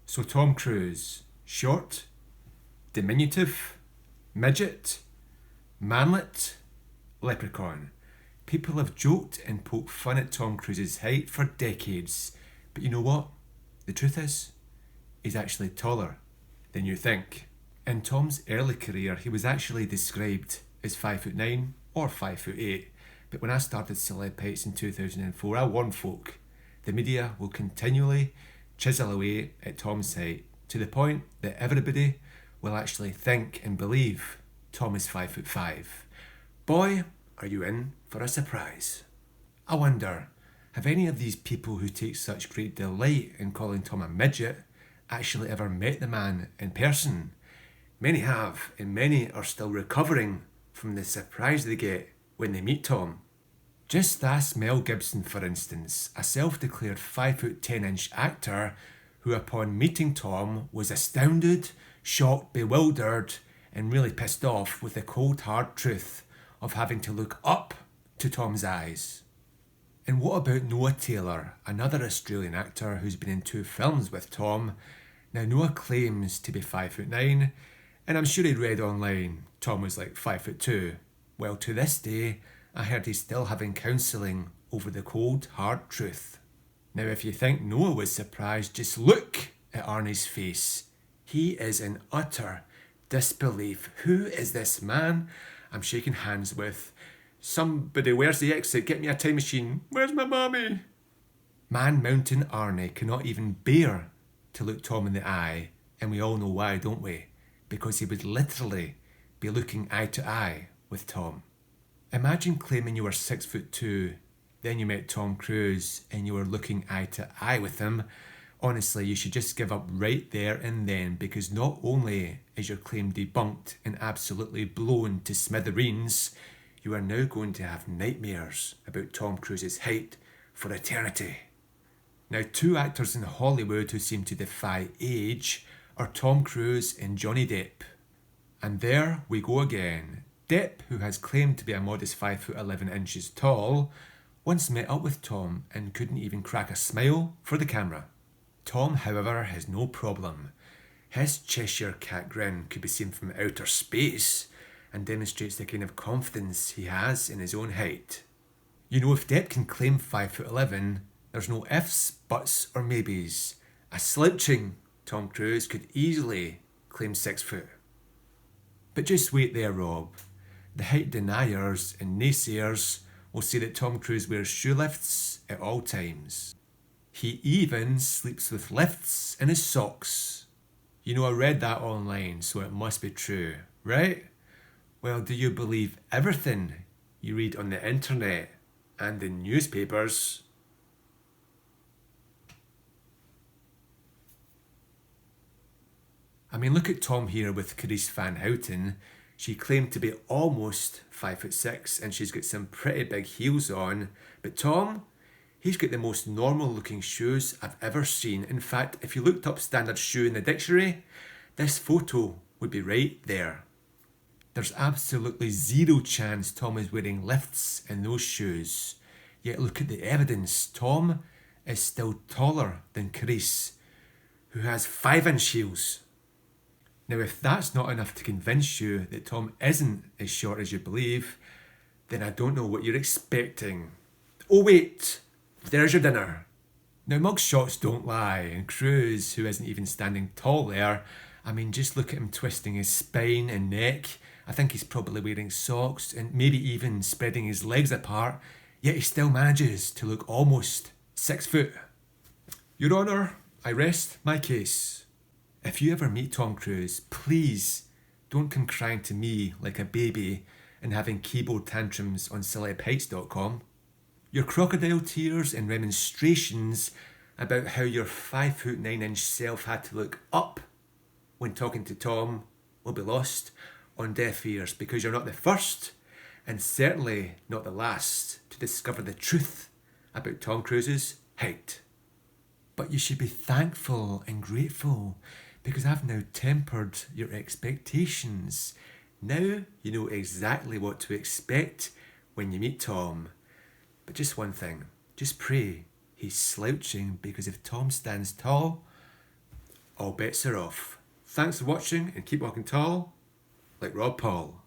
So Tom Cruise, short, diminutive, midget, manlet, leprechaun. People have joked and poked fun at Tom Cruise's height for decades, but you know what? The truth is, he's actually taller than you think. In Tom's early career, he was actually described as 5'9" or 5'8", but when I started Celeb Heights in 2004, I warned folk the media will continually chisel away at Tom's height to the point that everybody will actually think and believe Tom is 5'5". Boy, are you in for a surprise. I wonder, have any of these people who take such great delight in calling Tom a midget actually ever met the man in person? Many have, and many are still recovering from the surprise they get when they meet Tom. Just ask Mel Gibson, for instance, a self-declared 5'10" actor who upon meeting Tom was astounded, shocked, bewildered, and really pissed off with the cold hard truth of having to look up to Tom's eyes. And what about Noah Taylor, another Australian actor who's been in 2 films with Tom? Now Noah claims to be 5'9", and I'm sure he read online Tom was like 5'2". Well, to this day, I heard he's still having counselling over the cold, hard truth. Now, if you think Noah was surprised, just look at Arnie's face. He is in utter disbelief. Who is this man I'm shaking hands with? Somebody, where's the exit? Get me a time machine. Where's my mommy? Man Mountain Arnie cannot even bear to look Tom in the eye, and we all know why, don't we? Because he would literally be looking eye to eye with Tom. Imagine claiming you were 6'2", then you met Tom Cruise and you were looking eye to eye with him. Honestly, you should just give up right there and then, because not only is your claim debunked and absolutely blown to smithereens, you are now going to have nightmares about Tom Cruise's height for eternity. Now, 2 actors in Hollywood who seem to defy age are Tom Cruise and Johnny Depp. And there we go again. Depp, who has claimed to be a modest 5'11" tall, once met up with Tom and couldn't even crack a smile for the camera. Tom, however, has no problem. His Cheshire Cat grin could be seen from outer space and demonstrates the kind of confidence he has in his own height. You know, if Depp can claim 5'11", there's no ifs, buts or maybes. A slouching Tom Cruise could easily claim 6 foot. But just wait there, Rob. The height deniers and naysayers will say that Tom Cruise wears shoe lifts at all times. He even sleeps with lifts in his socks. You know, I read that online, so it must be true, right? Well, do you believe everything you read on the internet and in newspapers? I mean, look at Tom here with Carice Van Houten. She claimed to be almost 5'6" and she's got some pretty big heels on. But Tom, he's got the most normal looking shoes I've ever seen. In fact, if you looked up standard shoe in the dictionary, this photo would be right there. There's absolutely zero chance Tom is wearing lifts in those shoes. Yet look at the evidence. Tom is still taller than Carice, who has 5-inch heels. Now, if that's not enough to convince you that Tom isn't as short as you believe, then I don't know what you're expecting. Oh wait, there's your dinner. Now, mug shots don't lie, and Cruise, who isn't even standing tall there, I mean, just look at him twisting his spine and neck. I think he's probably wearing socks and maybe even spreading his legs apart, yet he still manages to look almost 6 foot. Your Honour, I rest my case. If you ever meet Tom Cruise, please don't come crying to me like a baby and having keyboard tantrums on celebheights.com. Your crocodile tears and remonstrations about how your 5'9" self had to look up when talking to Tom will be lost on deaf ears, because you're not the first and certainly not the last to discover the truth about Tom Cruise's height. But you should be thankful and grateful, because I've now tempered your expectations. Now you know exactly what to expect when you meet Tom. But just one thing, just pray he's slouching, because if Tom stands tall, all bets are off. Thanks for watching and keep walking tall like Rob Paul.